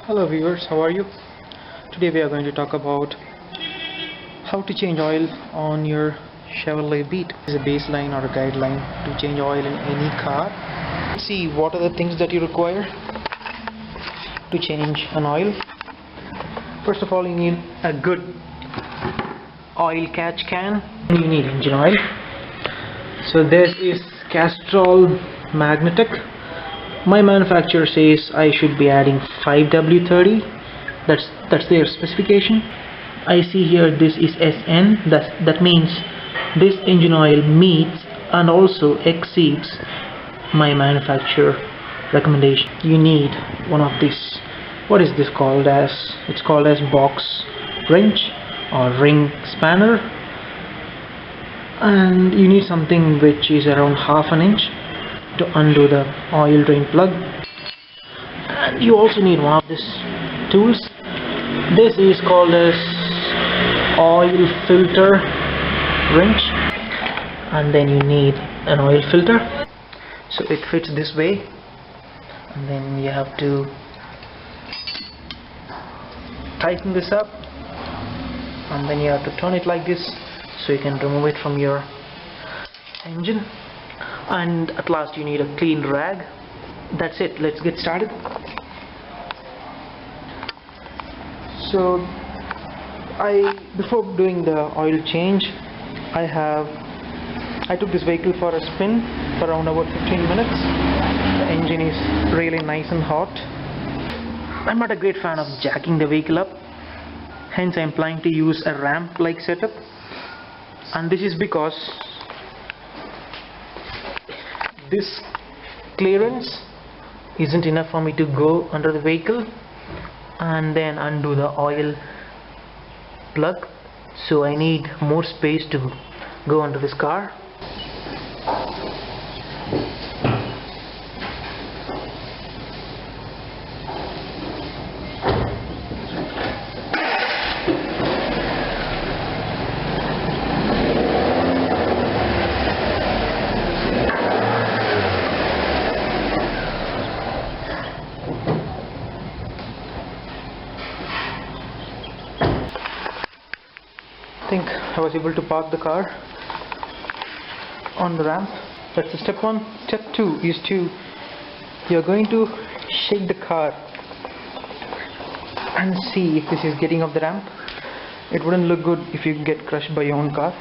Hello viewers, how are you? Today we are going to talk about how to change oil on your Chevrolet Beat. This is a baseline or a guideline to change oil in any car. Let's see what are the things that you require to change an oil. First of all, you need a good oil catch can. You need engine oil. So this is Castrol Magnetic. My manufacturer says I should be adding 5W30. That's their specification. I see here this is SN. That means this engine oil meets and also exceeds my manufacturer recommendation. You need one of this. What is this called as? It's called as box wrench or ring spanner. And you need something which is around half an inch to undo the oil drain plug. And you also need one of these tools. This is called as oil filter wrench, and then you need an oil filter. So it fits this way, and then you have to tighten this up, and then you have to turn it like this so you can remove it from your engine. And at last you need a clean rag. That's it. Let's get started. So before doing the oil change, I took this vehicle for a spin for around about 15 minutes. The engine is really nice and hot. I'm not a great fan of jacking the vehicle up, hence I'm planning to use a ramp like setup. And this is because this clearance isn't enough for me to go under the vehicle and then undo the oil plug, so I need more space to go under this car. I think I was able to park the car on the ramp. That's the step one. Step two is you're going to shake the car and see if this is getting off the ramp. It wouldn't look good if you get crushed by your own car.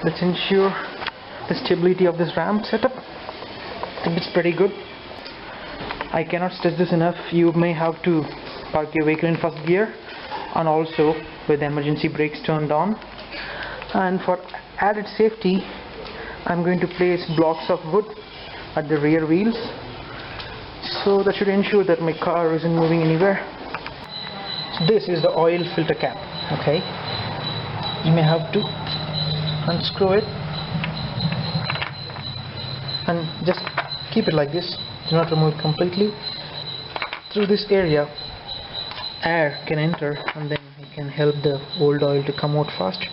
Let's ensure the stability of this ramp setup. I think it's pretty good. I cannot stress this enough. You may have to park your vehicle in first gear and also with the emergency brakes turned on. And for added safety, I'm going to place blocks of wood at the rear wheels, so that should ensure that my car isn't moving anywhere. So this is the oil filter cap. Okay, you may have to unscrew it and just keep it like this. Do not remove it completely. Through this area air can enter, and then it can help the old oil to come out fast.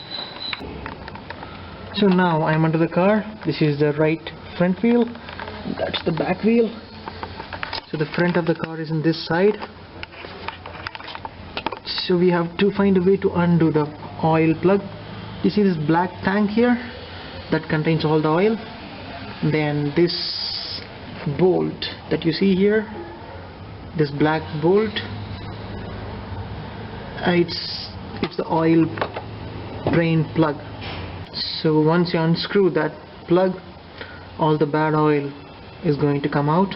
So now I'm under the car. This is the right front wheel, that's the back wheel. So the front of the car is on this side. So we have to find a way to undo the oil plug. You see this black tank here that contains all the oil. Then this bolt that you see here, this black bolt, it's the oil drain plug. So once you unscrew that plug, all the bad oil is going to come out.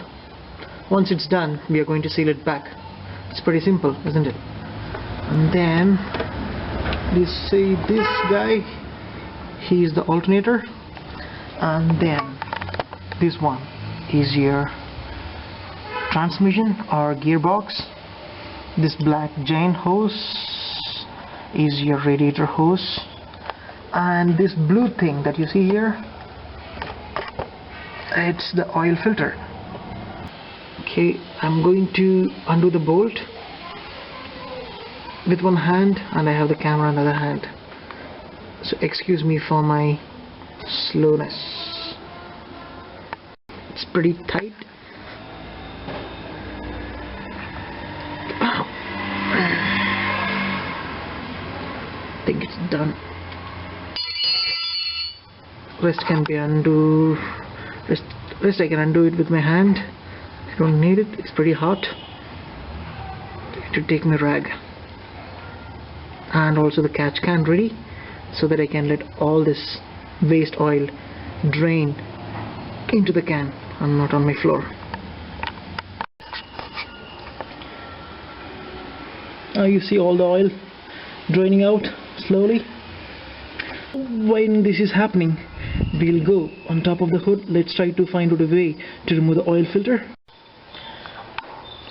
Once it's done, we are going to seal it back. It's pretty simple, isn't it? And then this guy, he is the alternator, and then this one is your transmission or gearbox. This black giant hose is your radiator hose, and this blue thing that you see here, it's the oil filter. Okay, I'm going to undo the bolt with one hand, and I have the camera in the other hand, so excuse me for my slowness. It's pretty tight. think it's done. Rest can be undo. Rest I can undo it with my hand. I don't need it. It's pretty hot. To take my rag and also the catch can ready, so that I can let all this waste oil drain into the can and not on my floor. Now you see all the oil draining out slowly. When this is happening, we'll go on top of the hood. Let's try to find out a way to remove the oil filter.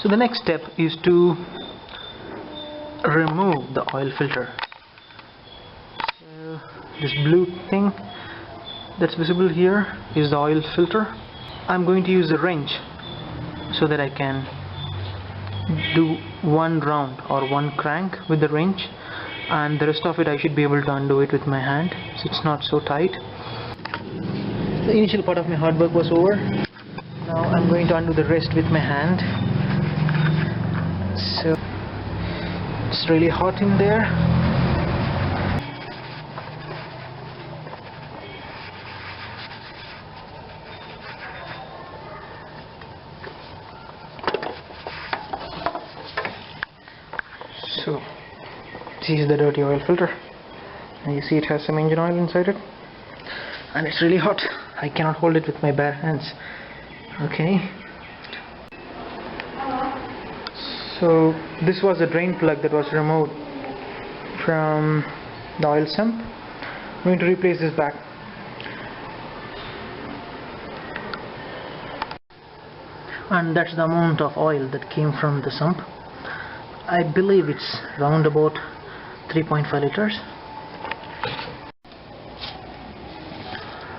So the next step is to remove the oil filter. So this blue thing that's visible here is the oil filter. I'm going to use a wrench so that I can do one round or one crank with the wrench, and the rest of it I should be able to undo it with my hand, so it's not so tight. The initial part of my hard work was over. Now I'm going to undo the rest with my hand. So it's really hot in there. So this is the dirty oil filter, and you see it has some engine oil inside it, and it's really hot. I cannot hold it with my bare hands. Okay. So this was the drain plug that was removed from the oil sump. I'm going to replace this back. And that's the amount of oil that came from the sump. I believe it's round about 3.5 liters.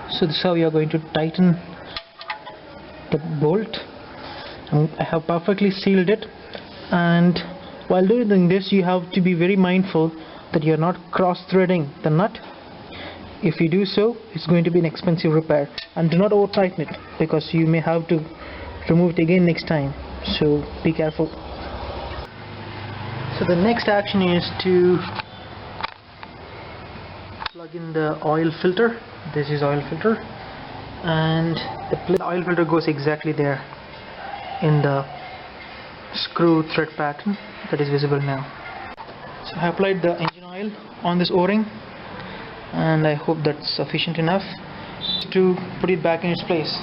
So this is how you are going to tighten the bolt. I have perfectly sealed it, and while doing this you have to be very mindful that you are not cross-threading the nut. If you do so, it's going to be an expensive repair, and do not over tighten it because you may have to remove it again next time, so be careful. So the next action is to plug in the oil filter. This is oil filter, and the oil filter goes exactly there in the screw thread pattern that is visible now. So I applied the engine oil on this o-ring, and I hope that's sufficient enough to put it back in its place.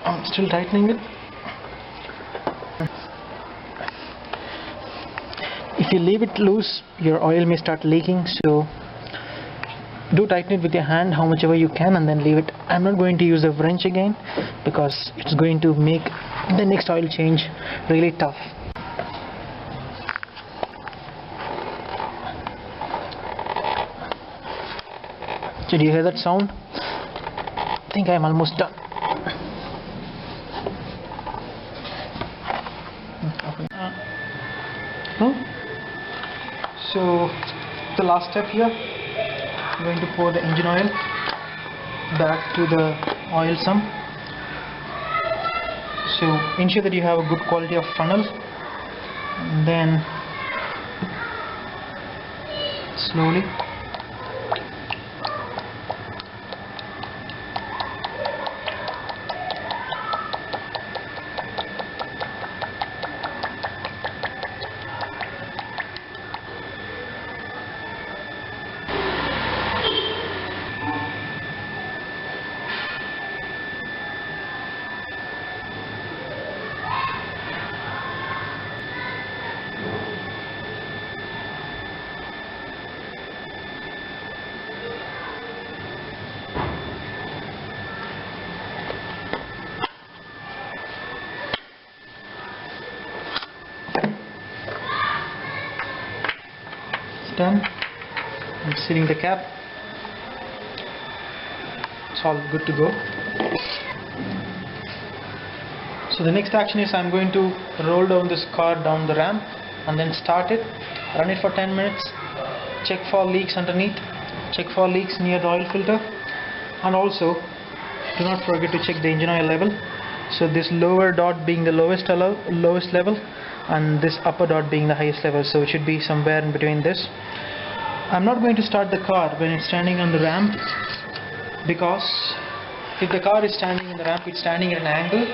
I'm still tightening it. If you leave it loose, your oil may start leaking, so do tighten it with your hand how much ever you can, and then leave it. I'm not going to use a wrench again because it's going to make the next oil change really tough. Did you hear that sound? I think I'm almost done. So the last step here, I'm going to pour the engine oil back to the oil sump. So ensure that you have a good quality of funnel, and then slowly done. I'm sealing the cap. It's all good to go. So the next action is I'm going to roll down this car down the ramp and then start it, run it for 10 minutes, check for leaks underneath, check for leaks near the oil filter, And also do not forget to check the engine oil level. So this lower dot being the lowest level, and this upper dot being the highest level, so it should be somewhere in between this. I'm not going to start the car when it's standing on the ramp, because if the car is standing in the ramp, it's standing at an angle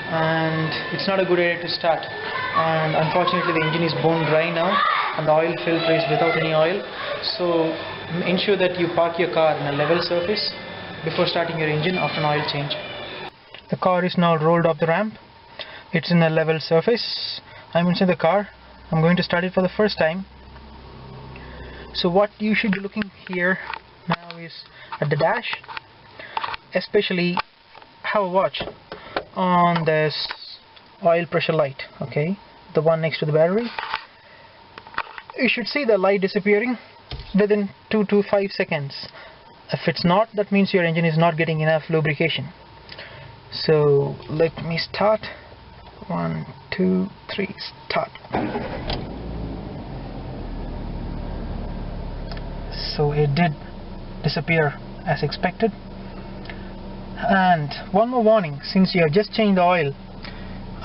and it's not a good area to start. And unfortunately the engine is bone dry now and the oil filter is without any oil, so ensure that you park your car in a level surface before starting your engine after an oil change. The car is now rolled off the ramp. It's in a level surface. I'm inside the car. I'm going to start it for the first time. So what you should be looking here now is at the dash, especially have a watch on this oil pressure light, okay, the one next to the battery. You should see the light disappearing within 2 to 5 seconds. If it's not, that means your engine is not getting enough lubrication. So let me start. 1, 2, 3, start. So it did disappear as expected. And one more warning, since you have just changed the oil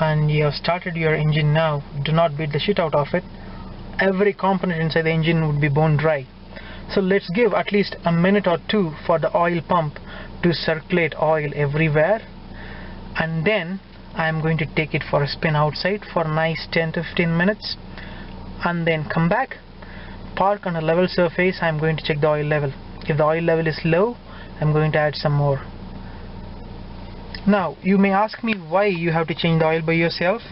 and you have started your engine now, do not beat the shit out of it. Every component inside the engine would be bone dry. So let's give at least a minute or two for the oil pump to circulate oil everywhere, and then I'm going to take it for a spin outside for a nice 10 to 15 minutes and then come back, park on a level surface. I'm going to check the oil level. If the oil level is low, I'm going to add some more. Now you may ask me why you have to change the oil by yourself.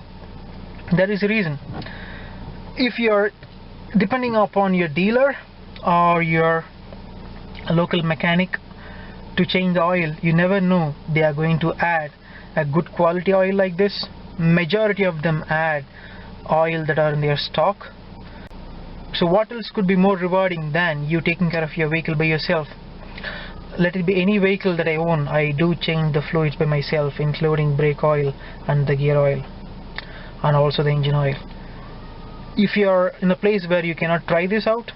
There is a reason. If you're depending upon your dealer or your local mechanic to change the oil, you never know they are going to add a good quality oil like this. Majority of them add oil that are in their stock. So what else could be more rewarding than you taking care of your vehicle by yourself? Let it be any vehicle that I own, I do change the fluids by myself, including brake oil and the gear oil and also the engine oil. If you are in a place where you cannot try this out,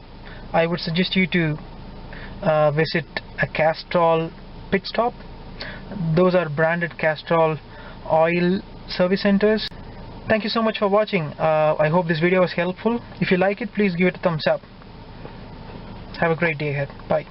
I would suggest you to visit a Castrol pit stop. Those are branded Castrol oil service centers. Thank you so much for watching. I hope this video was helpful. If you like it, please give it a thumbs up. Have a great day ahead. Bye.